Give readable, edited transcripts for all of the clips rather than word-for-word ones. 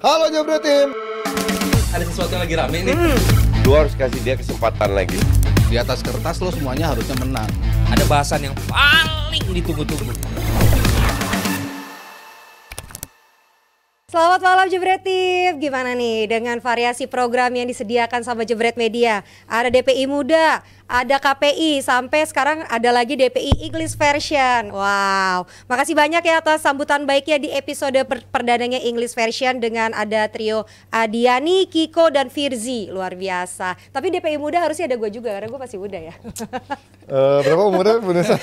Halo Jebret Tim. Ada sesuatu yang lagi rame nih. Lu harus kasih dia kesempatan lagi. Di atas kertas lo semuanya harusnya menang. Ada bahasan yang paling ditunggu-tunggu. Selamat malam Jebretif, gimana nih dengan variasi program yang disediakan sama Jebret Media? Ada DPI Muda, ada KPI, sampai sekarang ada lagi DPI English Version. Wow, makasih banyak ya atas sambutan baiknya di episode perdananya English Version dengan ada trio Adiani, Kiko, dan Firzi. Luar biasa. Tapi DPI Muda harusnya ada gue juga, karena gue masih muda ya. Berapa umurnya Bu Nesa?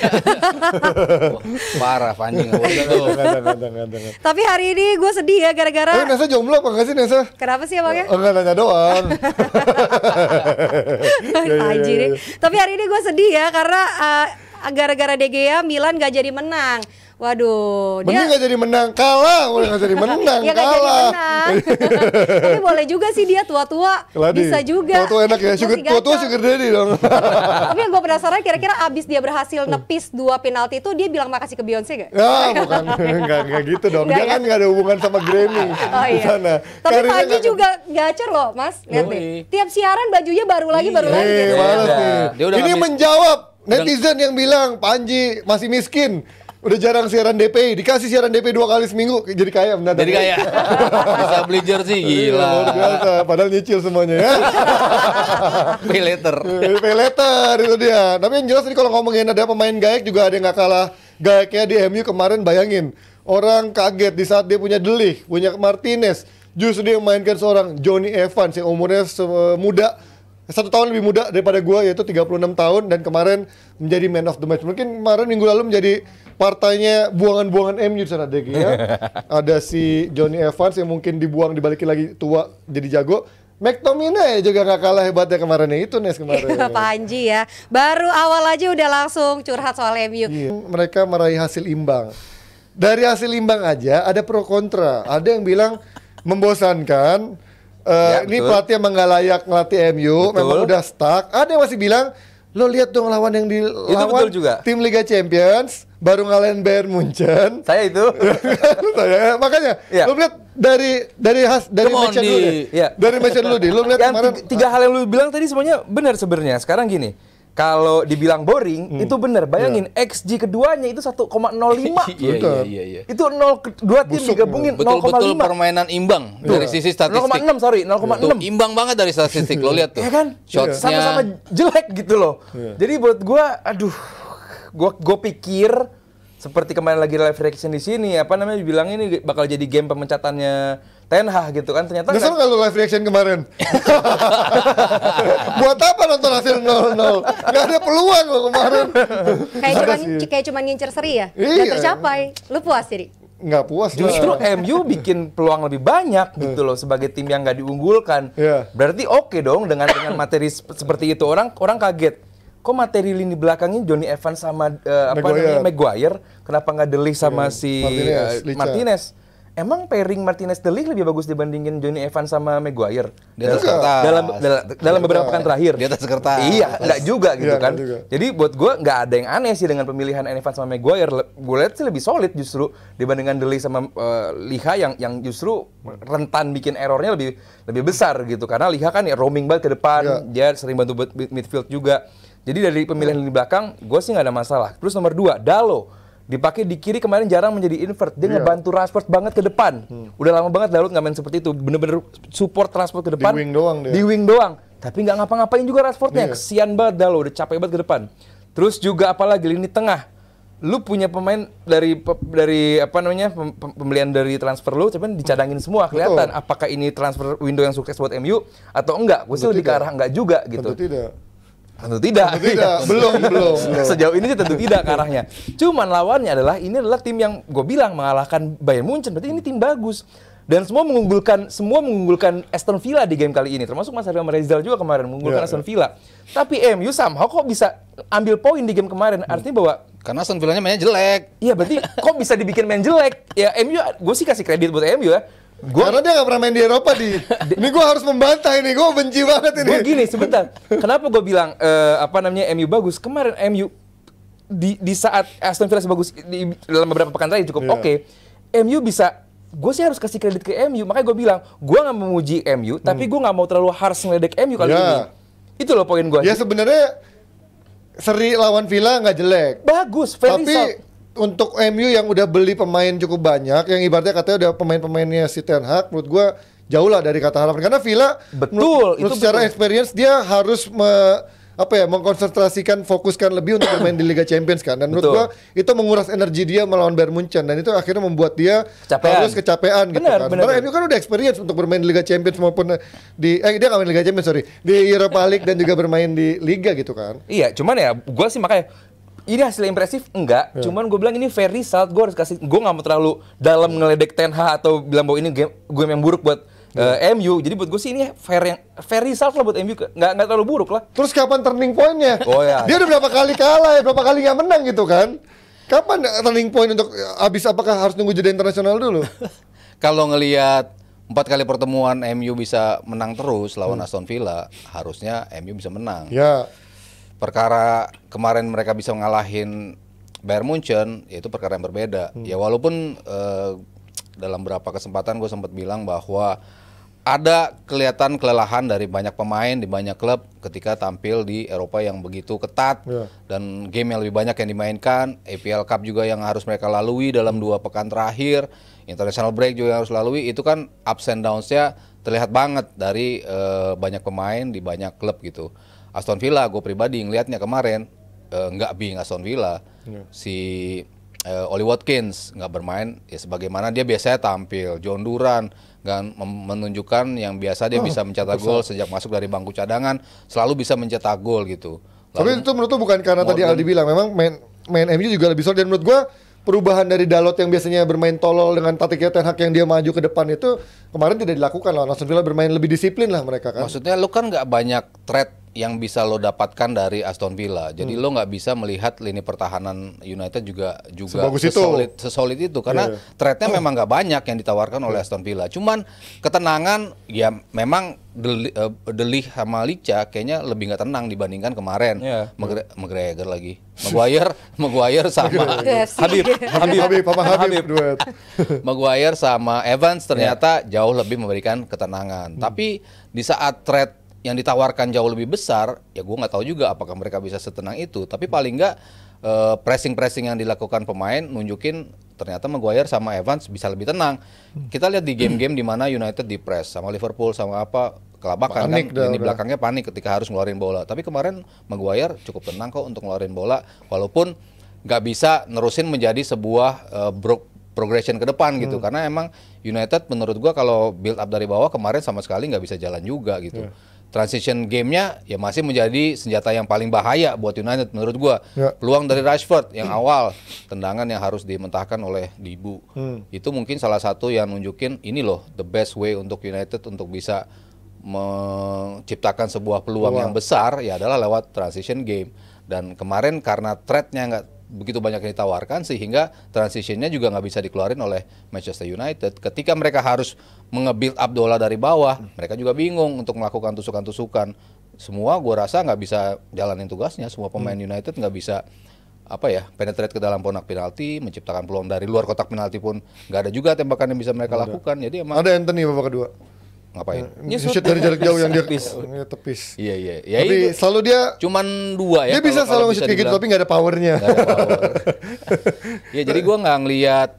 Parah Fanny nggak boleh tuh. Nggak. Tapi hari ini gue sedih ya gara-gara... Nesa jomblo apa nggak sih Nesa? Kenapa sih emangnya? Oh nggak nanya doang. Anjir. Tapi hari ini gue sedih ya karena gara-gara De Gea Milan gak jadi menang. Waduh, Mending gak jadi menang, kalah. Boleh gak jadi menang, ya, kalah. Tapi boleh juga sih dia tua-tua. Bisa juga. Tua-tua enak ya, tua-tua sugar daddy dong. Tapi yang gue penasaran kira-kira abis dia berhasil nepis 2 penalti itu dia bilang makasih ke Beyonce gak? Ya bukan, enggak gitu dong. Dia kan gak ada hubungan sama Grammy di sana. Tapi Panji juga gacor loh Mas, lihat nih. Tiap siaran bajunya baru lagi gitu. Ini menjawab netizen yang bilang Panji masih miskin. Udah jarang siaran DPI, dikasih siaran DPI 2 kali seminggu jadi kaya benar. Jadi kaya. Bisa beli jersey gila. Luar biasa, padahal nyicil semuanya ya. Pay later. Pay later itu dia. Tapi yang jelas tadi kalau ngomongin ada pemain gaek juga ada yang gak kalah gaeknya di MU kemarin. Bayangin, orang kaget di saat dia punya De Ligt, punya Martinez, justru dia memainkan seorang Jonny Evans yang umurnya muda, 1 tahun lebih muda daripada gua, yaitu 36 tahun, dan kemarin menjadi man of the match. Mungkin kemarin minggu lalu menjadi partainya buangan-buangan MU di sana DG ya. Ada si Jonny Evans yang mungkin dibuang dibalikin lagi tua jadi jago. McTominay juga gak kalah hebatnya kemarin ya, itu Nes kemarin. Panji ya, baru awal aja udah langsung curhat soal MU. Iya. Mereka meraih hasil imbang. Dari hasil imbang aja ada pro kontra. Ada yang bilang membosankan. Ini pelatih emang gak layak ngelatih MU, memang udah stuck. Ada yang masih bilang, lo lihat dong lawan yang dilawan tim Liga Champions, baru ngalahin Bayern Munchen. Saya itu. Saya, makanya lo lihat dari match dulu deh. Dari match dulu deh. Lo lihat kemarin 3 hal yang lu bilang tadi semuanya benar sebenarnya. Sekarang gini, kalau dibilang boring itu benar. Bayangin XG keduanya itu 1,05. Iya. Itu 2 tim digabungin 0,5. Betul-betul permainan imbang dari sisi statistik. 0,6. Imbang banget dari statistik lo lihat tuh. Ya kan? Shotsnya sama-sama jelek gitu loh. Jadi buat gua gua pikir seperti kemarin lagi live reaction di sini, apa namanya, dibilang ini bakal jadi game pemencatannya Ten Hag gitu kan, ternyata Nyesel nggak lu live reaction kemarin? Buat apa nonton hasil 0-0? Nggak ada peluang lo kemarin. Kayak cuman ngincer seri ya? Iya. Nggak tercapai. Lu puas jadi? Nggak puas. Justru MU bikin peluang lebih banyak gitu loh sebagai tim yang nggak diunggulkan. Berarti oke dong dengan materi seperti itu. Orang kaget. Kok materi lini belakangnya Jonny Evans sama Maguire, kenapa nggak De Ligt sama si Martinez? Emang pairing Martinez De Ligt lebih bagus dibandingin Jonny Evans sama Maguire? Di atas kertas. Dalam beberapa pekan terakhir. Di atas kertas. Iya, nggak juga gitu kan. Jadi buat gue nggak ada yang aneh sih dengan pemilihan Evans sama Maguire. Gue lihat sih lebih solid justru dibandingkan De Ligt sama Liha yang justru rentan bikin errornya lebih besar gitu. Karena Liha kan ya roaming banget ke depan, dia sering bantu midfield juga. Jadi dari pemilihan lini belakang, gue sih nggak ada masalah. Terus nomor 2, Dalo. Dipakai di kiri kemarin jarang menjadi invert. Dia ngebantu Rashford banget ke depan. Udah lama banget Dalot nggak main seperti itu. Bener-bener support Rashford ke depan. Di wing doang dia. Di wing doang. Tapi nggak ngapa-ngapain juga Rashfordnya. Kesian banget Dalo, udah capek banget ke depan. Terus juga apalagi lini tengah. Lu punya pemain dari apa namanya pembelian dari transfer lu, tapi dicadangin semua kelihatan. Apakah ini transfer window yang sukses buat MU atau enggak? Gue sih lebih ke arah enggak juga gitu. Tentu tidak. Belum. Sejauh ini sih tentu tidak ke arahnya. Cuman lawannya adalah tim yang gue bilang mengalahkan Bayern Munchen. Berarti ini tim bagus. Dan semua mengunggulkan Aston Villa di game kali ini. Termasuk Mas Arya Rezal juga kemarin mengunggulkan Aston Villa. Tapi MU somehow kok bisa ambil poin di game kemarin. Artinya bahwa karena Aston Villanya mainnya jelek. Iya, berarti kok bisa dibikin main jelek. Ya MU, gue sih kasih kredit buat MU ya. Karena dia gak pernah main di Eropa ini gue harus membantah ini, gue benci banget ini. Gue gini sebentar, kenapa gue bilang MU bagus? Kemarin MU di saat Aston Villa sebagus dalam beberapa pekan terakhir cukup oke. MU bisa gue sih harus kasih kredit ke MU. Makanya gue bilang, gue nggak memuji MU, tapi gue nggak mau terlalu harus ngeledek MU kali ini. Itu loh poin gue. Ya sebenarnya seri lawan Villa nggak jelek. Bagus, tapi untuk MU yang udah beli pemain cukup banyak, yang ibaratnya katanya udah pemain-pemainnya si Ten Hag, menurut gue jauh lah dari kata harapan. Karena Villa, betul, menurut secara experience dia harus mengkonsentrasikan, fokuskan lebih untuk bermain di Liga Champions kan. Dan menurut gua itu menguras energi dia melawan Bayern Munchen, dan itu akhirnya membuat dia harus kecapean gitu kan. Karena MU kan udah experience untuk bermain di Liga Champions maupun di dia nggak main Liga Champions, di Europa League dan juga bermain di Liga gitu kan. Iya, cuman ya gua sih makanya ini hasil impresif enggak, cuman gue bilang ini fair result, gue harus kasih, gue nggak mau terlalu dalam ngeledek Ten Hag atau bilang bahwa ini game yang buruk buat MU. Jadi buat gue sih ini fair result lah buat MU, nggak terlalu buruk lah. Terus kapan turning point-nya? Oh ya. Dia udah berapa kali kalah, berapa kali nggak menang gitu kan? Kapan turning point untuk abis, apakah harus nunggu jeda internasional dulu? Kalau ngelihat 4 kali pertemuan MU bisa menang terus lawan Aston Villa, harusnya MU bisa menang. Ya. Perkara kemarin mereka bisa ngalahin Bayern Munchen, itu perkara yang berbeda. Ya walaupun dalam beberapa kesempatan gue sempat bilang bahwa ada kelihatan kelelahan dari banyak pemain di banyak klub ketika tampil di Eropa yang begitu ketat dan game yang lebih banyak yang dimainkan, EPL Cup juga yang harus mereka lalui dalam 2 pekan terakhir, international break juga yang harus lalui, itu kan ups and downs-nya terlihat banget dari banyak pemain di banyak klub gitu. Aston Villa, gue pribadi ngelihatnya kemarin nggak being Aston Villa, si Oli Watkins nggak bermain ya sebagaimana dia biasanya tampil. John Duran nggak menunjukkan yang biasa dia bisa mencetak gol sejak masuk dari bangku cadangan, selalu bisa mencetak gol gitu. Tapi itu menurut bukan karena tadi Aldi bilang, memang main MU juga lebih solid, dan menurut gue perubahan dari Dalot yang biasanya bermain tolol dengan taktiknya Ten Hag yang dia maju ke depan itu kemarin tidak dilakukan lah. Aston Villa bermain lebih disiplin lah mereka kan. Maksudnya lu kan nggak banyak threat yang bisa lo dapatkan dari Aston Villa. Jadi lo nggak bisa melihat lini pertahanan United juga sesolid itu karena threatnya memang nggak banyak yang ditawarkan oleh Aston Villa. Cuman ketenangan ya memang De Ligt sama Licha kayaknya lebih nggak tenang dibandingkan kemarin. McGregor lagi. Maguire sama Habib duet. Maguire sama Evans ternyata jauh lebih memberikan ketenangan. Tapi di saat threat yang ditawarkan jauh lebih besar, ya gue nggak tahu juga apakah mereka bisa setenang itu. Tapi paling nggak pressing yang dilakukan pemain nunjukin ternyata Maguire sama Evans bisa lebih tenang. Kita lihat di game-game di mana United di press sama Liverpool sama apa kelabakan panik kan, di belakangnya panik ketika harus ngeluarin bola. Tapi kemarin Maguire cukup tenang kok untuk ngeluarin bola, walaupun nggak bisa nerusin menjadi sebuah progression ke depan gitu. Karena emang United menurut gua kalau build up dari bawah kemarin sama sekali nggak bisa jalan juga gitu. Transition game-nya ya masih menjadi senjata yang paling bahaya buat United menurut gua. Peluang dari Rashford yang awal, tendangan yang harus dimentahkan oleh Dibu. Itu mungkin salah satu yang nunjukin ini loh the best way untuk United untuk bisa menciptakan sebuah peluang yang besar ya adalah lewat transition game. Dan kemarin karena threat-nya nggak begitu banyak yang ditawarkan sehingga transitionnya juga nggak bisa dikeluarin oleh Manchester United. Ketika mereka harus nge-build up bola dari bawah, mereka juga bingung untuk melakukan tusukan-tusukan. Semua gue rasa nggak bisa jalanin tugasnya. Semua pemain United nggak bisa penetrate ke dalam kotak penalti, menciptakan peluang dari luar kotak penalti pun nggak ada juga tembakan yang bisa mereka lakukan. Jadi emang ada Anthony babak kedua. Ngapain? Shoot dari jarak jauh yang dia tepis. Iya. Ya, tapi itu selalu dia cuman 2 ya. Dia bisa selalu nge-shoot kayak gitu tapi nggak ada powernya. Ya jadi gua nggak ngelihat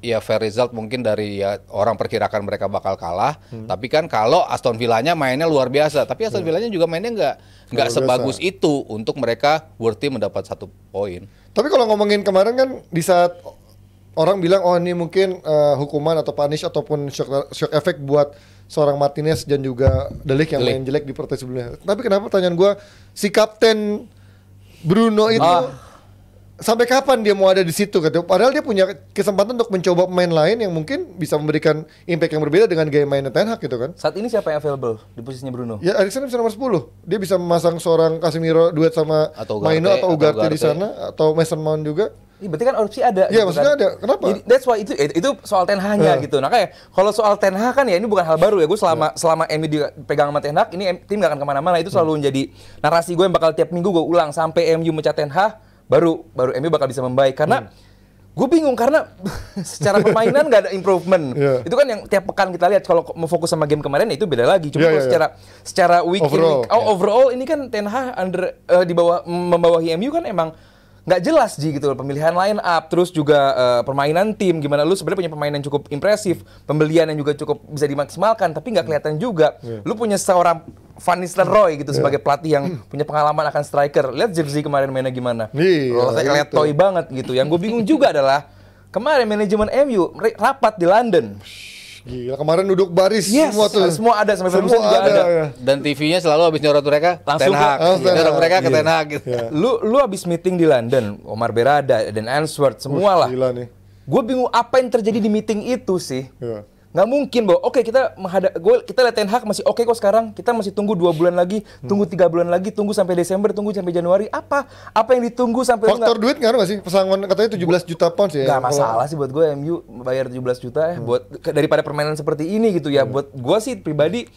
ya fair result mungkin dari ya orang perkirakan mereka bakal kalah. Tapi kan kalau Aston Villa-nya mainnya luar biasa. Tapi Aston Villa-nya juga mainnya nggak sebagus itu untuk mereka worthy mendapat 1 poin. Tapi kalau ngomongin kemarin kan di saat orang bilang oh ini mungkin hukuman atau punish ataupun shock effect buat seorang Martinez dan juga De Ligt yang main jelek di pertandingan sebelumnya. Tapi kenapa pertanyaan gue, si kapten Bruno itu sampai kapan dia mau ada di situ? Padahal dia punya kesempatan untuk mencoba pemain lain yang mungkin bisa memberikan impact yang berbeda dengan gaya mainnya Ten Hag gitu kan. Saat ini siapa yang available di posisinya Bruno? Ya Eriksen bisa nomor 10. Dia bisa memasang seorang Casemiro duet sama Maino atau Ugarte di sana atau Mason Mount juga. Berarti kan opsi ada. Iya, gitu maksudnya kan. ada. Kenapa? Jadi, that's why itu soal Ten Hag-nya gitu. Nah kayak kalau soal Ten Hag kan ya ini bukan hal baru ya. Gue selama MU dipegang sama Ten Hag, ini tim gak akan kemana-mana. Itu selalu menjadi narasi gue yang bakal tiap minggu gue ulang sampai MU mencat Ten Hag, baru MU bakal bisa membaik. Karena Gue bingung karena secara permainan nggak ada improvement. Iya. Itu kan yang tiap pekan kita lihat. Kalau mau fokus sama game kemarin itu beda lagi. Cuma kalau secara week Overall, in, overall ini kan Ten Hag di bawah membawahi MU kan emang nggak jelas gitu pemilihan line up, terus juga permainan tim gimana. Lu sebenarnya punya pemain yang cukup impresif, pembelian yang juga cukup bisa dimaksimalkan, tapi nggak kelihatan juga. Lu punya seorang Van Nistelrooy gitu sebagai pelatih yang punya pengalaman akan striker. Lihat jersey kemarin mainnya gimana, letoy banget gitu. Yang gue bingung juga adalah kemarin manajemen MU rapat di London. Gila, kemarin duduk baris semua tuh. Semua ada, sampai Semua produser juga ada. ya. Dan TV-nya selalu habis nyorot mereka Langsung Ten Hag. ke- Nyorot mereka ke Ten Hag gitu. Lu habis meeting di London, Omar Berada dan Answorth semua lah. Gila nih. Gue bingung apa yang terjadi di meeting itu sih. Iya. Nggak mungkin bahwa oke kita lihat Ten Hag masih oke kok sekarang, kita masih tunggu 2 bulan lagi, tunggu 3 bulan lagi, tunggu sampai Desember, tunggu sampai Januari. Apa yang ditunggu sampai Faktor duit ngaruh nggak sih? Pesangon katanya 17 juta pounds ya. nggak masalah sih buat gue MU bayar 17 juta ya buat daripada permainan seperti ini gitu ya. Buat gue sih pribadi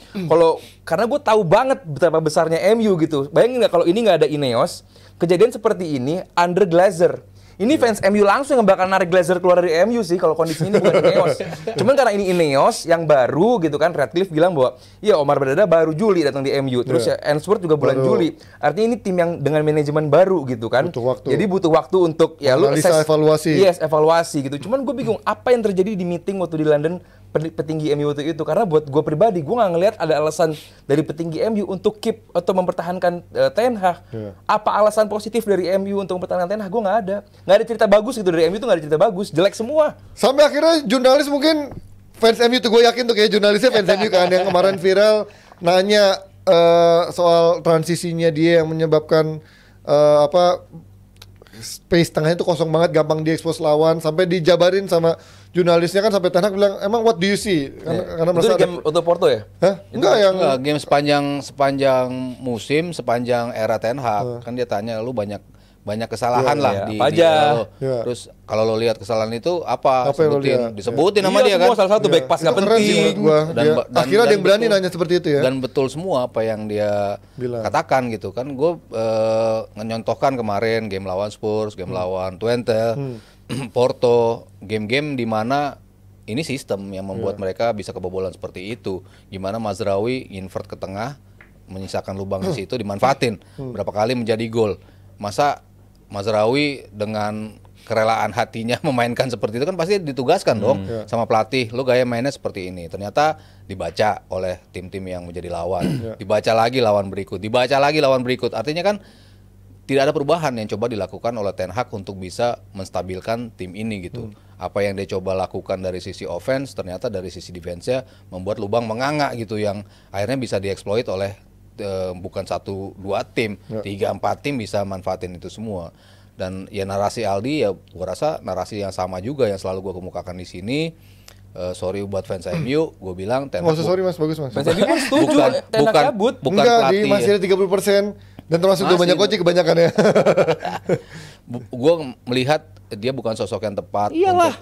karena gue tahu banget betapa besarnya MU gitu. Bayangin nggak kalau ini nggak ada Ineos, kejadian seperti ini under Glazer. Ini fans MU langsung yang bakal narik Glazer keluar dari MU sih kalau kondisi ini bukan Ineos. Cuman karena ini Ineos yang baru gitu kan, Radcliffe bilang bahwa ya Omar Berada baru Juli datang di MU. Terus ya Answorth juga bulan Juli. Artinya ini tim yang dengan manajemen baru gitu kan. Butuh waktu. Jadi butuh waktu untuk ya lu Analisa, evaluasi. Yes, evaluasi gitu. Cuman gue bingung apa yang terjadi di meeting waktu di London petinggi MU waktu itu, karena buat gue pribadi gue nggak ngelihat ada alasan dari petinggi MU untuk keep atau mempertahankan Ten Hag. Apa alasan positif dari MU untuk mempertahankan Ten Hag? Gue nggak ada cerita bagus gitu dari MU, itu nggak ada cerita bagus, jelek semua. Sampai akhirnya jurnalis mungkin fans MU tuh, gue yakin tuh kayak jurnalisnya fans MU kan yang kemarin viral nanya soal transisinya dia yang menyebabkan space tengahnya itu kosong banget, gampang diekspos lawan, sampai dijabarin sama jurnalisnya kan, sampai Ten Hag bilang emang what do you see? Karena Itu merasa di game untuk Porto ya? Hah? Enggak yang Enggak, game sepanjang musim, sepanjang era Ten Hag. Kan dia tanya lu banyak kesalahan lah iya. di Apa aja? lo. Iya. Terus kalau lo lihat kesalahan itu apa? Apa yang lo lihat? Disebutin Iya, sama dia semua kan. salah satu back pass nggak Itu keren sih penting. menurut gua. Akhirnya ada yang berani betul- nanya seperti itu ya. Dan betul semua apa yang dia Bilang. katakan gitu kan. Gue nyontohkan kemarin game lawan Spurs, game lawan Twente, Porto, game-game di mana ini sistem yang membuat mereka bisa kebobolan seperti itu. Gimana Mazraoui invert ke tengah, menyisakan lubang di situ, dimanfaatin. Berapa kali menjadi gol. Masa Mazraoui dengan kerelaan hatinya memainkan seperti itu kan pasti ditugaskan dong sama pelatih. Lo gaya mainnya seperti ini. Ternyata dibaca oleh tim-tim yang menjadi lawan. Dibaca lagi lawan berikut. Dibaca lagi lawan berikut. Artinya kan tidak ada perubahan yang coba dilakukan oleh Ten Hag untuk bisa menstabilkan tim ini gitu. Apa yang dia coba lakukan dari sisi offense, ternyata dari sisi defense-nya membuat lubang menganga gitu yang akhirnya bisa dieksploit oleh bukan 1-2 tim, 3-4 tim bisa manfaatin itu semua. Dan ya narasi Aldi ya gua rasa narasi yang sama juga yang selalu gua kemukakan di sini. Sorry buat fans MU, gue bilang Ten Hag. Nggak usah sorry mas, bagus mas. Fans MU pun setuju, Ten Hag cabut. bukan Enggak, pelatih. di masih ada 30% dan termasuk udah Masih. banyak coach kebanyakan ya. Gue melihat dia bukan sosok yang tepat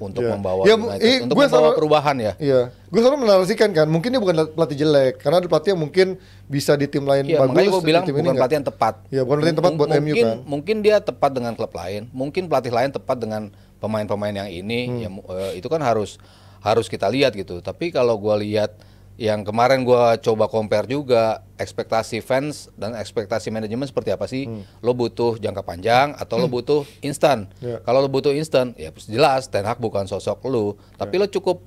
untuk Iya. membawa Ya, United, untuk gue membawa selalu- perubahan ya. Iya, gue selalu menanalasikan kan, mungkin dia bukan pelatih jelek, karena ada pelatih yang mungkin bisa di tim lain Iya, bagus. makanya gue di bilang tim ini bukan nggak. pelatih yang tepat. Iya, bukan pelatih yang tepat buat MU kan. Mungkin dia tepat dengan klub lain, mungkin pelatih lain tepat dengan pemain-pemain yang ini. Itu kan harus kita lihat gitu. Tapi kalau gue lihat yang kemarin gue coba compare juga ekspektasi fans dan ekspektasi manajemen seperti apa sih? Lo butuh jangka panjang atau lo butuh instan? Iya. Kalau lo butuh instan, ya jelas Ten Hag bukan sosok lo. Tapi lo cukup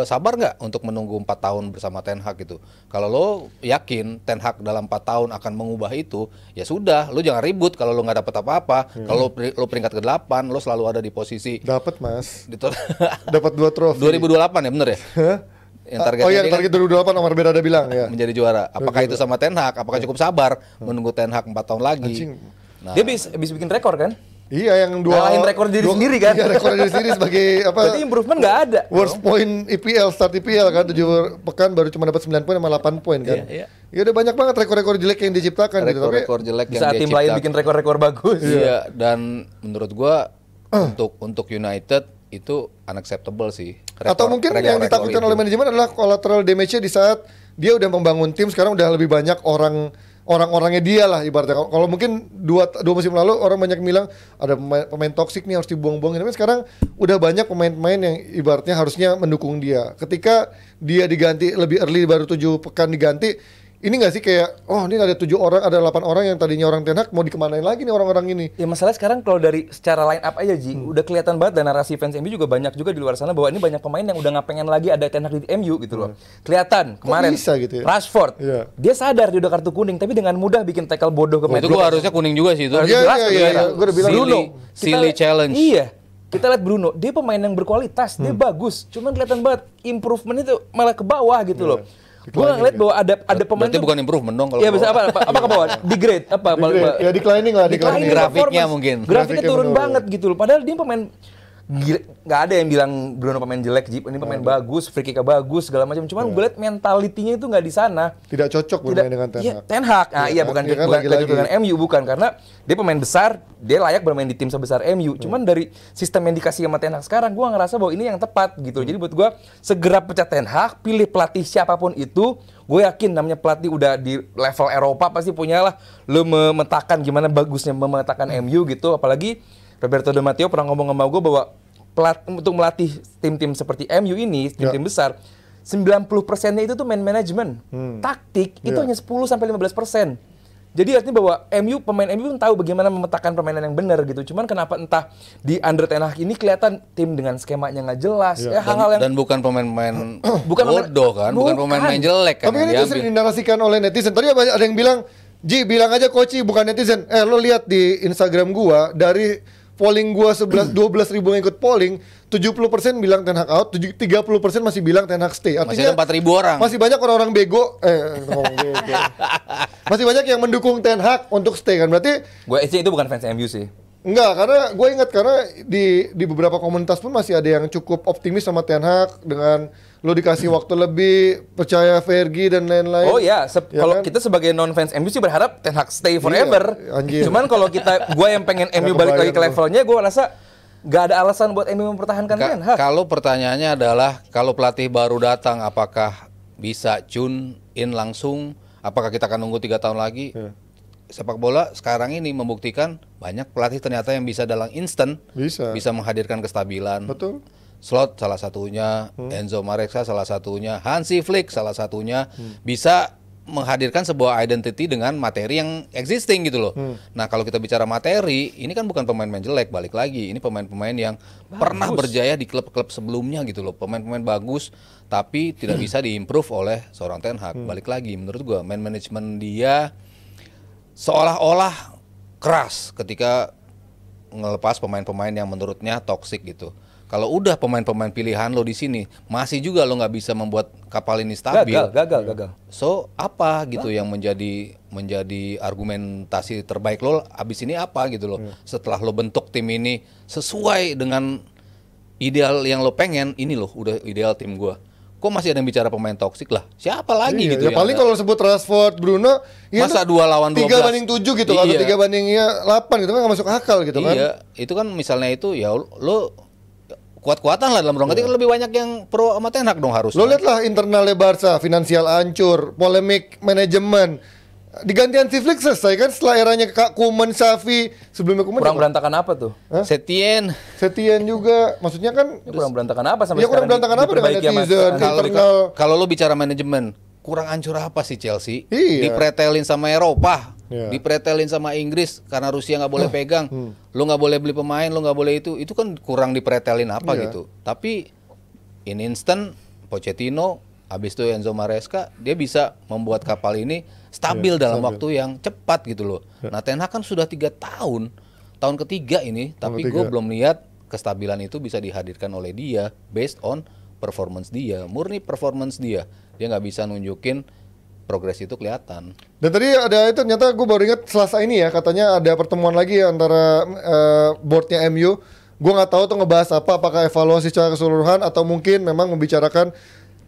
sabar nggak untuk menunggu 4 tahun bersama Ten Hag gitu? Kalau lo yakin Ten Hag dalam 4 tahun akan mengubah itu, ya sudah, lo jangan ribut kalau lo nggak dapat apa-apa. Kalau lo peringkat ke-8, lo selalu ada di posisi Dapat mas, di dapat 2 trofi. 2028 ya bener ya? Yang targetnya Oh iya, dia kan target 2028 Omar Berada bilang ya. menjadi juara. Apakah itu sama Ten Hag? Apakah cukup sabar menunggu Ten Hag 4 tahun lagi? Anjing. Nah, Dia bisa bikin rekor kan? Iya, yang Ngalahin rekor diri sendiri kan? Iya, rekor diri sendiri sebagai apa? Berarti improvement nggak ada. Worst point IPL, start IPL kan 7 pekan baru cuma dapat 9 poin sama 8 poin kan. Iya. Ya udah banyak banget rekor-rekor jelek yang diciptakan gitu. Tapi rekor-rekor jelek Di saat yang dia tim lain ciptakan. bikin rekor-rekor bagus. Iya, dan menurut gua untuk United itu unacceptable sih. atau mungkin yang ditakutkan oleh manajemen adalah collateral damage-nya di saat dia udah membangun tim, sekarang udah lebih banyak orang orang-orangnya dia lah ibaratnya. Kalau mungkin dua musim lalu orang banyak bilang ada pemain toksik nih harus dibuang-buangin. Tapi sekarang udah banyak pemain-pemain yang ibaratnya harusnya mendukung dia. Ketika dia diganti lebih early, baru 7 pekan diganti, ini nggak sih kayak, oh ini ada 7 orang, ada 8 orang yang tadinya orang Ten Hag, mau dikemanain lagi nih orang-orang ini? Ya masalah sekarang kalau dari secara line up aja Ji, udah kelihatan banget dan narasi fans MU juga banyak juga di luar sana bahwa ini banyak pemain yang udah nggak pengen lagi ada Ten Hag di MU gitu loh. Kelihatan kemarin bisa gitu ya? Rashford, Iya. dia sadar dia udah kartu kuning tapi dengan mudah bikin tackle bodoh ke Itu gua harusnya kuning juga sih itu. Iya, gue udah bilang Silly challenge. Iya. Kita lihat Bruno, dia pemain yang berkualitas, dia bagus. Cuman kelihatan banget improvement itu malah ke bawah gitu loh. Gue ngeliat bahwa ada pemain Berarti bukan improvement dong kalau. Iya bisa apa ke bawah? Degrade apa? Ya declining lah, declining. Grafiknya mungkin. Grafiknya turun menurun. banget gitu loh. Padahal dia pemain nggak ada yang bilang Bruno pemain jelek, Jip. Ini pemain bagus, free kick-nya bagus, segala macam. Cuman gue liat mentalitinya itu nggak di sana. Tidak cocok bermain dengan Ten Iya, Hag. Ten Hag. Nah, iya bukan Dia kan bukan lagi-lagi. dengan MU bukan karena dia pemain besar, dia layak bermain di tim sebesar MU. Cuman dari sistem yang dikasih sama Ten Hag sekarang gua ngerasa bahwa ini yang tepat gitu. Jadi buat gua segera pecat Ten Hag, pilih pelatih siapapun itu. Gue yakin namanya pelatih udah di level Eropa pasti punyalah lo memetakan gimana bagusnya memetakan MU gitu. Apalagi Roberto Di Matteo pernah ngomong sama gue bahwa untuk melatih tim-tim seperti MU ini, tim-tim besar, 90%-nya itu tuh man management. Taktik itu hanya 10-15%. Jadi artinya bahwa pemain MU pun tahu bagaimana memetakan permainan yang benar gitu. Cuman kenapa entah di under Ten Hag ini kelihatan tim dengan skemanya nggak jelas. Hal-hal yang Dan bukan pemain-pemain Bukan pemain- bodoh kan, bukan pemain-pemain jelek kan. Tapi kan yang itu sering diambil. dinarasikan oleh netizen. Tadi ada yang bilang, Ji bilang aja Koci bukan netizen. Lo lihat di Instagram gua, dari polling gua 12 ribu yang ikut polling, 70% bilang Ten Hag out, 30% masih bilang Ten Hag stay. Masih ada 4.000 orang. Masih banyak orang-orang bego, ngomong bego. Masih banyak yang mendukung Ten Hag untuk stay kan. Berarti gue itu bukan fans MU sih. enggak, karena gue ingat karena di beberapa komunitas pun masih ada yang cukup optimis sama Ten Hag dengan lo dikasih waktu lebih, percaya Fergie dan lain-lain. Oh ya, Ya kalau kan? kita sebagai non fans MU sih berharap Ten Hag stay forever. Iya, anjir. Cuman kalau gue yang pengen MU balik lagi ke levelnya, gue rasa nggak ada alasan buat MU mempertahankan Ten Hag. Kalau pertanyaannya adalah kalau pelatih baru datang apakah bisa tune in langsung? Apakah kita akan nunggu 3 tahun lagi? Sepak bola sekarang ini membuktikan banyak pelatih ternyata yang bisa dalam instan bisa menghadirkan kestabilan. Betul. Slot salah satunya, Enzo Maresca salah satunya, Hansi Flick salah satunya bisa menghadirkan sebuah identity dengan materi yang existing gitu loh. Nah kalau kita bicara materi, ini kan bukan pemain-pemain jelek, balik lagi. Ini pemain-pemain yang pernah berjaya di klub-klub sebelumnya gitu loh. Pemain-pemain bagus, tapi tidak bisa diimprove oleh seorang Ten Hag. Balik lagi, menurut gua man management dia seolah-olah keras ketika ngelepas pemain-pemain yang menurutnya toksik gitu. Kalau udah pemain-pemain pilihan lo di sini, masih juga lo nggak bisa membuat kapal ini stabil. Gagal. So apa gitu yang menjadi argumentasi terbaik lo abis ini apa gitu loh? Setelah lo bentuk tim ini sesuai dengan ideal yang lo pengen, ini loh udah ideal tim gua. Kok masih ada yang bicara pemain toksik lah? Siapa lagi gitu? Ya paling kalau sebut Rashford, Bruno, ya masa 2 lawan 12? 3-7 gitu, atau 3-8 gitu kan nggak masuk akal gitu kan? Iya, itu kan misalnya itu ya lo kuat-kuatan lah dalam ruang ketika lebih banyak yang pro sama Ten Hag dong harus. Lo lihatlah internalnya Barca, finansial hancur, polemik manajemen. Digantian si Flick selesai kan setelah eranya Kak Koeman, Xavi, sebelumnya Koeman Kurang berantakan apa tuh? Setien. Setien juga, maksudnya kan Kurang berantakan apa sampai ya kurang sekarang berantakan apa dengan diperbaiki sama- netizen, internal. Kalau lo bicara manajemen, kurang hancur apa sih Chelsea? Iya. Dipretelin sama Eropa, Iya. dipretelin sama Inggris karena Rusia nggak boleh pegang, lo nggak boleh beli pemain, lo nggak boleh itu kan kurang dipretelin apa Iya. gitu. Tapi in instant Pochettino, habis itu Enzo Maresca, dia bisa membuat kapal ini stabil dalam waktu yang cepat gitu loh. Nah Ten Hag kan sudah 3 tahun, tahun ketiga ini, tapi gue belum lihat kestabilan itu bisa dihadirkan oleh dia based on performance dia, murni performance dia. Dia nggak bisa nunjukin progres itu kelihatan. Dan tadi ada itu ternyata gue baru ingat Selasa ini ya, katanya ada pertemuan lagi antara boardnya MU. Gue nggak tahu tuh ngebahas apa, apakah evaluasi secara keseluruhan atau mungkin memang membicarakan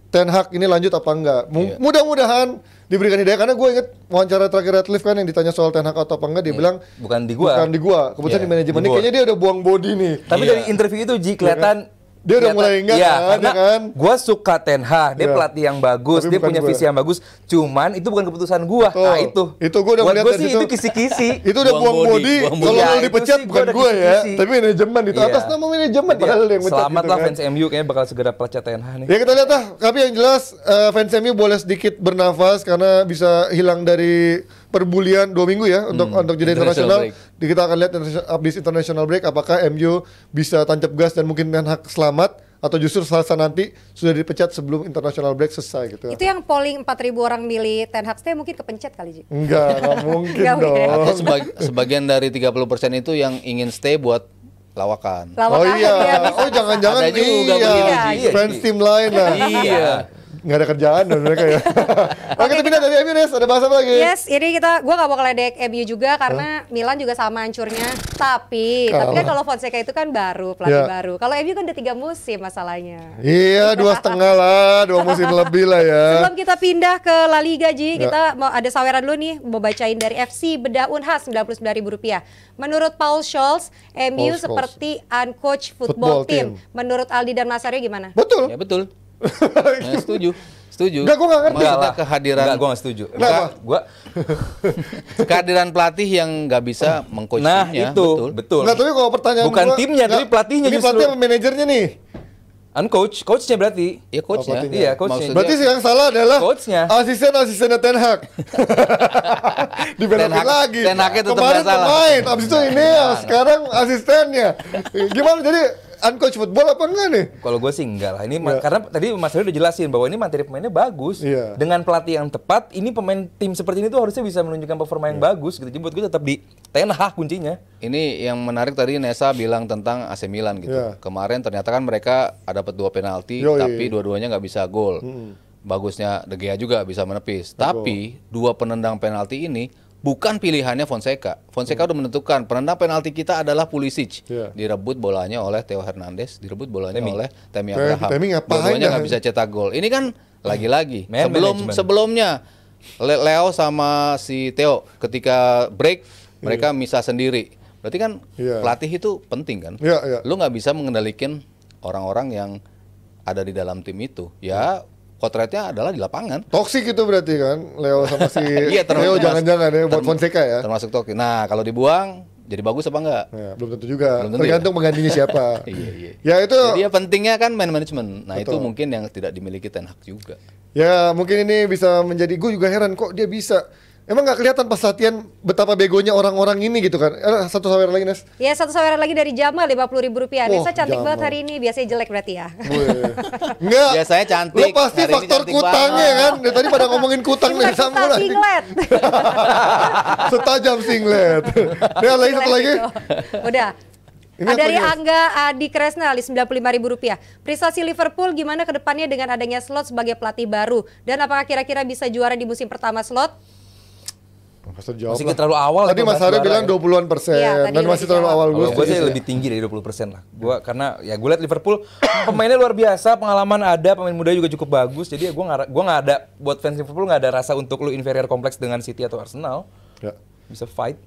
Ten Hag ini lanjut apa enggak. Mudah-mudahan diberikan hidayah, karena gue inget wawancara terakhir Ratcliffe kan yang ditanya soal Ten Hag atau apa enggak, dia bilang Bukan di gua. bukan di gua, kebetulan Iya, di manajemen di ini board. kayaknya dia udah buang body nih. Tapi dari interview itu Ji kelihatan Dia udah mulai enggak iya, kan, karena ya kan? gue suka Ten Hag, dia Iya. pelatih yang bagus, Tapi dia bukan punya gua. visi yang bagus. Cuman itu bukan keputusan gue. Betul. Nah itu. Itu gua udah Buat melihat gue dari sih situ. itu kisi-kisi. Itu udah Buang buang body, body. buang Kalau body. lo Iya, itu dipecat sih gua bukan udah gue ya, kisi-kisi. tapi manajemen itu Iya. atas nama manajemen Jadi, padahal yang pecat selamat gitu lah kan. fans MU kayaknya bakal segera pecat Ten Hag nih. Ya kita lihat lah, tapi yang jelas fans MU boleh sedikit bernafas karena bisa hilang dari perbulian 2 minggu ya untuk jeda International internasional. Kita akan lihat habis international break apakah MU bisa tancap gas dan mungkin Ten Hag selamat atau justru Selasa nanti sudah dipecat sebelum international break selesai gitu. Itu yang polling 4.000 orang milih Ten Hag stay mungkin kepencet kali, Ji. Enggak mungkin Nggak mungkin. dong. Atau sebagian dari 30% itu yang ingin stay buat lawakan. Oh Lawakan iya, dia bisa. oh jangan-jangan Ada juga iya, begitu, Ji. fans tim lain lah. Iya. Nggak ada kerjaan dong mereka ya. Oke, kita pindah dari MU Nes, ada bahasa apa lagi? Yes, ini gua nggak mau keledek MU juga karena Milan juga sama hancurnya. Tapi kan kalau Fonseca itu kan baru, pelatih Ya. baru. Kalau MU kan udah 3 musim masalahnya. Iya, 2,5 lah, 2 musim lebih lah ya. Sebelum kita pindah ke La Liga, Ji, Ya. kita mau ada saweran dulu nih, mau bacain dari FC Bedah Unhas Rp99.000. Menurut Paul Scholes, MU Paul Scholes. seperti uncoached football Football team. team. Menurut Aldi dan Mas Aryo gimana? Betul. Ya betul. Nah, setuju. Enggak, gua nggak ngerti. Maksudnya kehadiran Enggak, gue gak setuju. Kenapa? Gue kehadiran pelatih yang nggak bisa mengcoachnya. Nah itu, betul. Nggak, tapi kalau pertanyaan Bukan gua, timnya, tapi nggak, pelatihnya ini justru. pelatih apa manajernya nih? Coachnya berarti. Ya coachnya. pelatihnya. Iya, coachnya. Maksudnya- Berarti yang salah adalah Coachnya. asisten-asistennya Ten Hag. Dibelokin Ten Hag- lagi. Ten Hagnya tetap Kemarin nggak salah. pemain, abis itu ini sekarang asistennya. Gimana jadi uncoached football apa enggak nih? Kalau gue sih enggak lah. Ini karena tadi Mas Rio udah jelasin bahwa ini materi pemainnya bagus. Iya. Dengan pelatih yang tepat, ini pemain tim seperti ini tuh harusnya bisa menunjukkan performa yang bagus gitu. Jadi buat gue tetap di Ten Hag kuncinya. Ini yang menarik tadi Nesa bilang tentang AC Milan gitu. Iya. Kemarin ternyata kan mereka dapat 2 penalti, Yoi. tapi dua-duanya nggak bisa gol. Bagusnya De Gea juga bisa menepis. Tapi 2 penendang penalti ini bukan pilihannya Fonseca. Fonseca udah menentukan penendang penalti kita adalah Pulisic. Iya. Direbut bolanya oleh Theo Hernandez, direbut bolanya oleh Tammy Temi Abraham. ngapain Dua-duanya dah? nggak bisa cetak gol. Ini kan lagi-lagi Man management. sebelumnya Leo sama si Theo ketika break mereka misah sendiri. Berarti kan Iya. pelatih itu penting kan? Iya, iya. Lu nggak bisa mengendalikan orang-orang yang ada di dalam tim itu. Ya potretnya adalah di lapangan. Toksik itu berarti kan Leo sama si Iya, Leo jangan-jangan ya buat term- Fonseca ya. Termasuk Toki. Nah, kalau dibuang jadi bagus apa enggak? Ya, belum tentu juga. Belum tentu Tergantung penggantinya siapa. Iya, iya. Ya itu Jadi ya pentingnya kan man management. Nah, itu Betul. mungkin yang tidak dimiliki Ten Hag juga. ya mungkin ini bisa menjadi, gue juga heran kok dia bisa. Emang nggak kelihatan pas latihan betapa begonya orang-orang ini gitu kan. Satu saweran lagi Nes. Ya, satu saweran lagi dari Jamal Rp50.000. Nesa cantik Jamal. banget hari ini, biasanya jelek berarti ya. Enggak. Biasanya cantik, Lu pasti hari ini faktor cantik kutangnya banget. kan. Dari tadi pada ngomongin kutang nih Singlet, sama kita lagi. singlet. Setajam singlet. Ya lagi satu lagi. Udah. Ini apa Dari nih? Angga Adi Kresna Rp95.000. Prestasi Liverpool gimana ke depannya dengan adanya Slot sebagai pelatih baru? Dan apakah kira-kira bisa juara di musim pertama Slot? Masa jawab Masih lah. terlalu awal. Tadi itu Mas bahas Haryo juara bilang ya. 20-an% Iya, tadi dan udah masih terlalu dijawab. awal Kalau gue sih setuju. lebih tinggi dari 20% lah. Gua karena ya gue lihat Liverpool pemainnya luar biasa, pengalaman ada, pemain muda juga cukup bagus. Jadi ya gue nggak ada buat fans Liverpool nggak ada rasa untuk lu inferior kompleks dengan City atau Arsenal. Ya. Bisa fight.